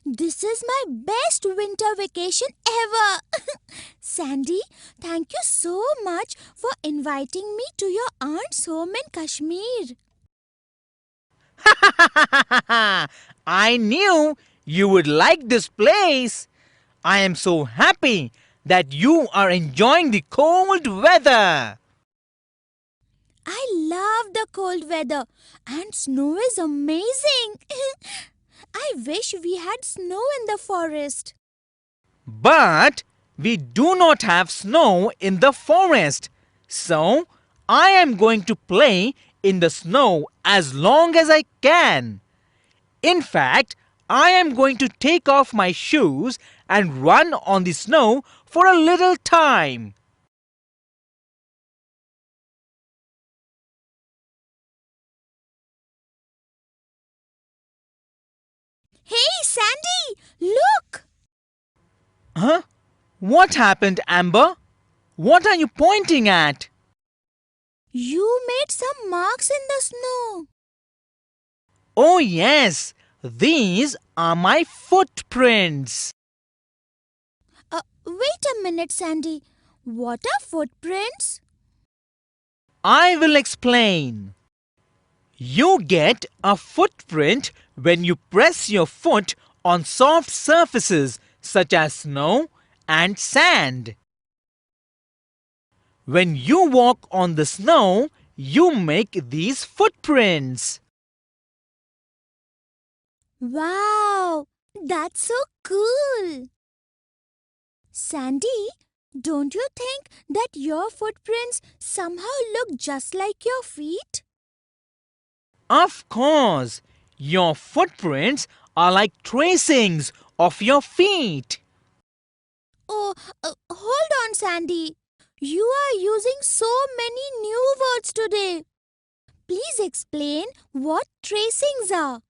This is my best winter vacation ever. Sandy, thank you so much for inviting me to your aunt's home in Kashmir. I knew you would like this place. I am so happy that you are enjoying the cold weather. I love the cold weather and snow is amazing. I wish we had snow in the forest. But we do not have snow in the forest. So I am going to play in the snow as long as I can. In fact, I am going to take off my shoes and run on the snow for a little time. Hey, Sandy, look! Huh? What happened, Amber? What are you pointing at? You made some marks in the snow. Oh, yes, these are my footprints. Wait a minute, Sandy. What are footprints? I will explain. You get a footprint when you press your foot on soft surfaces such as snow and sand. When you walk on the snow, you make these footprints. Wow, that's so cool. Sandy, don't you think that your footprints somehow look just like your feet? Of course, your footprints are like tracings of your feet. Oh, hold on, Sandy. You are using so many new words today. Please explain what tracings are.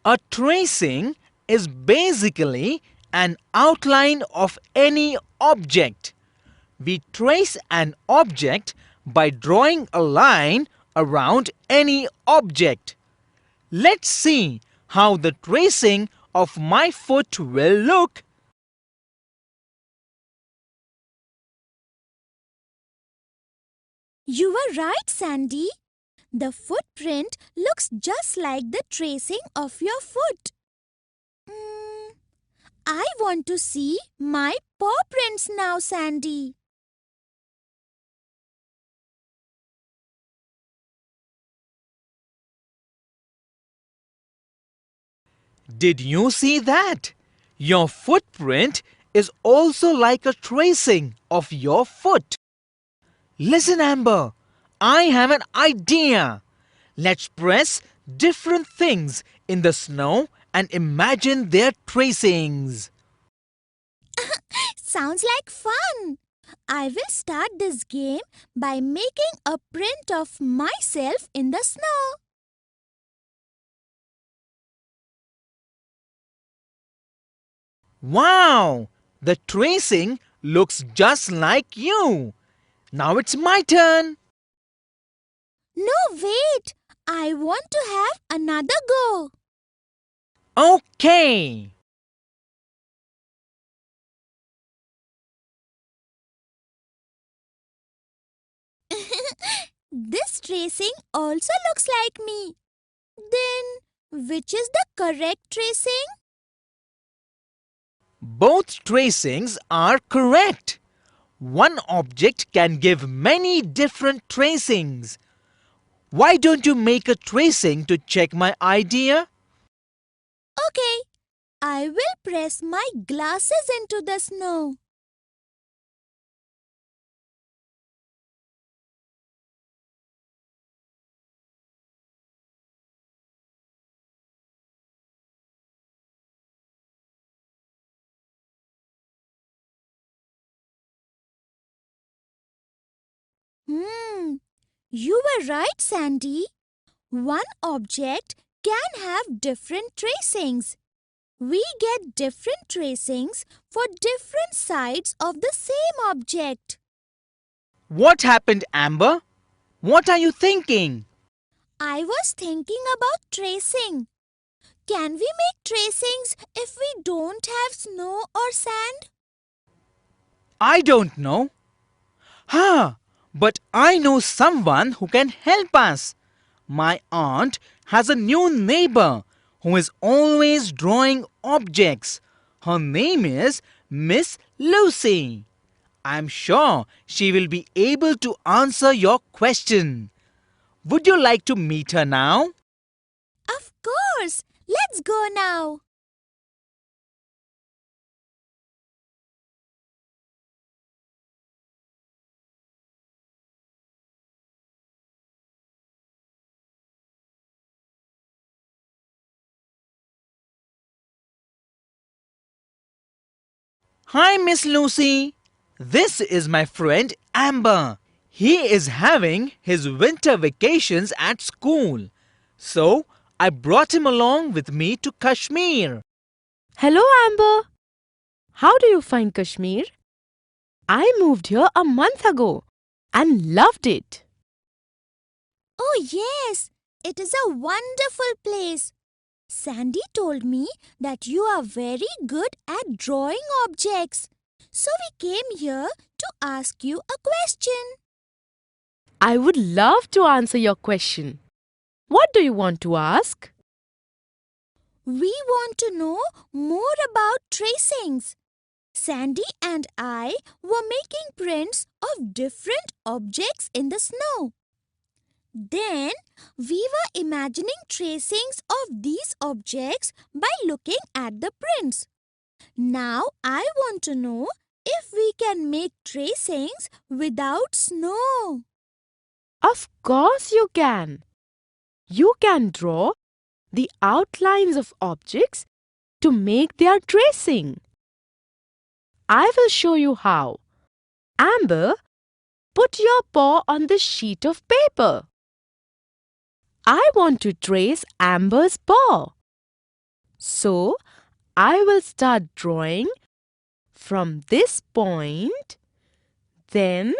A tracing is basically an outline of any object. We trace an object by drawing a line around any object. Let's see how the tracing of my foot will look. You were right, Sandy. The footprint looks just like the tracing of your foot. I want to see my paw prints now, Sandy. Did you see that? Your footprint is also like a tracing of your foot. Listen, Amber, I have an idea. Let's press different things in the snow and imagine their tracings. Sounds like fun. I will start this game by making a print of myself in the snow. Wow! The tracing looks just like you. Now it's my turn. No, wait. I want to have another go. Okay. This tracing also looks like me. Then, which is the correct tracing? Both tracings are correct. One object can give many different tracings. Why don't you make a tracing to check my idea? Okay, I will press my glasses into the snow. You were right, Sandy. One object can have different tracings. We get different tracings for different sides of the same object. What happened, Amber? What are you thinking? I was thinking about tracing. Can we make tracings if we don't have snow or sand? I don't know. But I know someone who can help us. My aunt has a new neighbor who is always drawing objects. Her name is Miss Lucy. I'm sure she will be able to answer your question. Would you like to meet her now? Of course! Let's go now. Hi, Miss Lucy. This is my friend Amber. He is having his winter vacations at school. So, I brought him along with me to Kashmir. Hello, Amber. How do you find Kashmir? I moved here a month ago and loved it. Oh, yes! It is a wonderful place. Sandy told me that you are very good at drawing objects. So we came here to ask you a question. I would love to answer your question. What do you want to ask? We want to know more about tracings. Sandy and I were making prints of different objects in the snow. Then we were imagining tracings of these objects by looking at the prints. Now I want to know if we can make tracings without snow. Of course you can. You can draw the outlines of objects to make their tracing. I will show you how. Amber, put your paw on the sheet of paper. I want to trace Amber's paw. So, I will start drawing from this point. Then,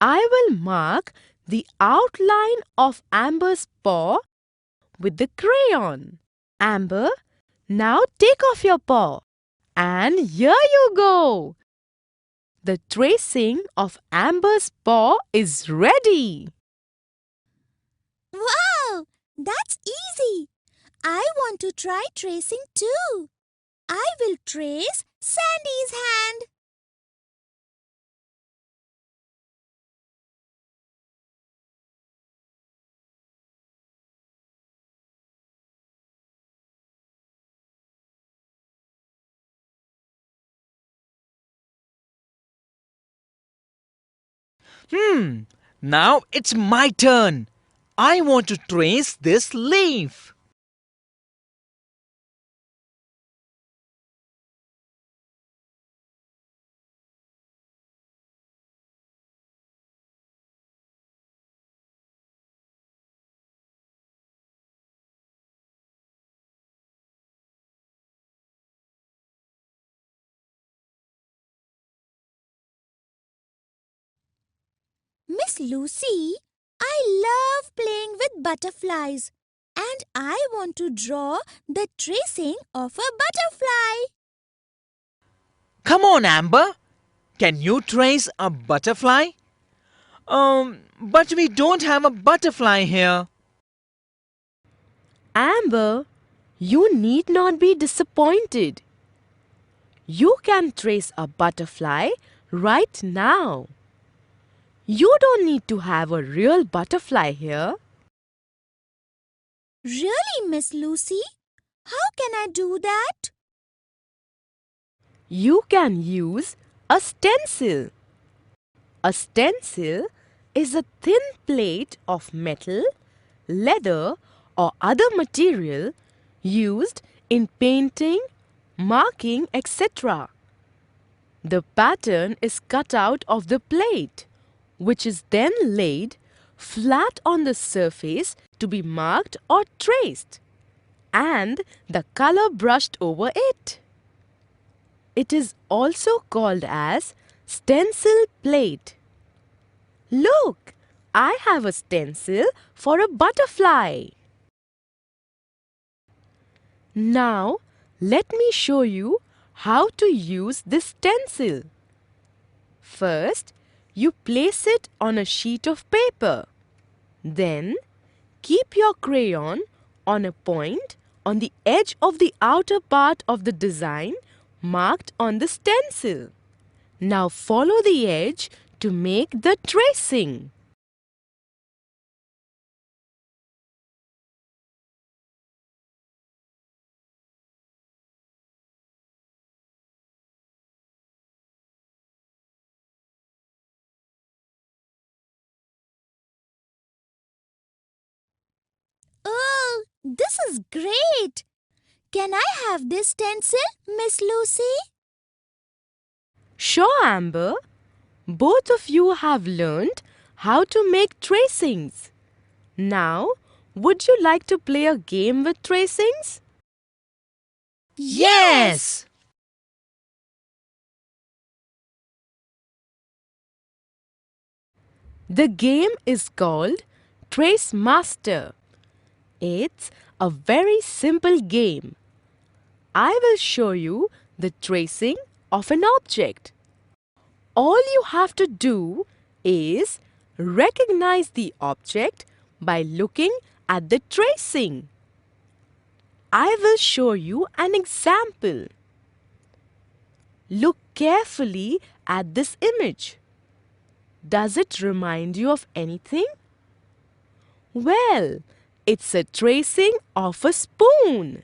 I will mark the outline of Amber's paw with the crayon. Amber, now take off your paw. And here you go. The tracing of Amber's paw is ready. Wow! That's easy. I want to try tracing too. I will trace Sandy's hand. Now it's my turn. I want to trace this leaf. Miss Lucy, I love playing with butterflies and I want to draw the tracing of a butterfly. Come on, Amber. Can you trace a butterfly? But we don't have a butterfly here. Amber, you need not be disappointed. You can trace a butterfly right now. You don't need to have a real butterfly here. Really, Miss Lucy? How can I do that? You can use a stencil. A stencil is a thin plate of metal, leather, or other material used in painting, marking, etc. The pattern is cut out of the plate, which is then laid flat on the surface to be marked or traced, and the color brushed over it. It is also called as stencil plate. Look, I have a stencil for a butterfly. Now, let me show you how to use this stencil. First, you place it on a sheet of paper. Then, keep your crayon on a point on the edge of the outer part of the design marked on the stencil. Now follow the edge to make the tracing. Oh, this is great! Can I have this stencil, Miss Lucy? Sure, Amber. Both of you have learned how to make tracings. Now, would you like to play a game with tracings? Yes! The game is called Trace Master. It's a very simple game. I will show you the tracing of an object. All you have to do is recognize the object by looking at the tracing. I will show you an example. Look carefully at this image. Does it remind you of anything? Well, it's a tracing of a spoon.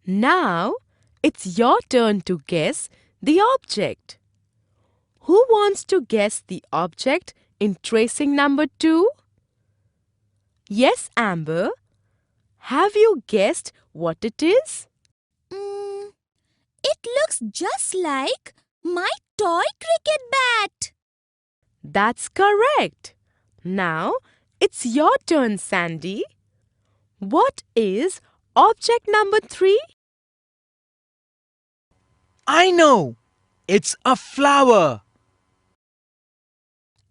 Now, it's your turn to guess the object. Who wants to guess the object in tracing number 2? Yes, Amber. Have you guessed what it is? It looks just like my toy cricket bat. That's correct. Now, it's your turn, Sandy. What is object number 3? I know! It's a flower!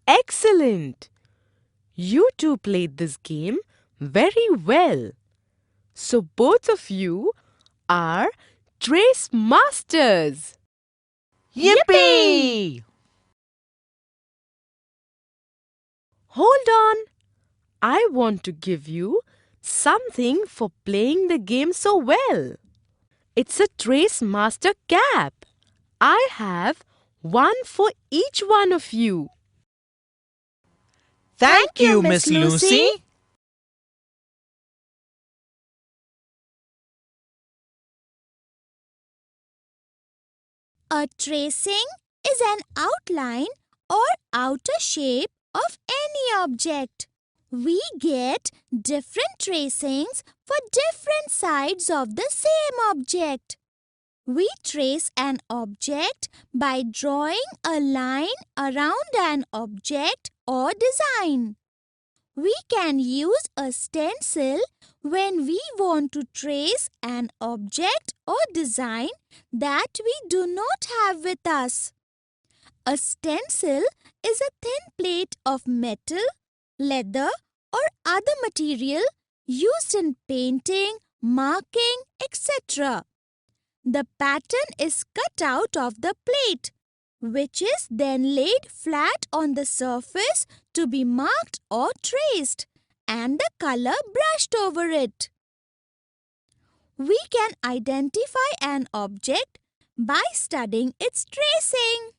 Excellent! You two played this game very well. So both of you are Trace Masters. Yippee! Hold on. I want to give you something for playing the game so well. It's a Trace Master cap. I have one for each one of you. Thank you, Miss Lucy. A tracing is an outline or outer shape of any object. We get different tracings for different sides of the same object. We trace an object by drawing a line around an object or design. We can use a stencil when we want to trace an object or design that we do not have with us. A stencil is a thin plate of metal, leather, or other material used in painting, marking, etc. The pattern is cut out of the plate, which is then laid flat on the surface to be marked or traced, and the color brushed over it. We can identify an object by studying its tracing.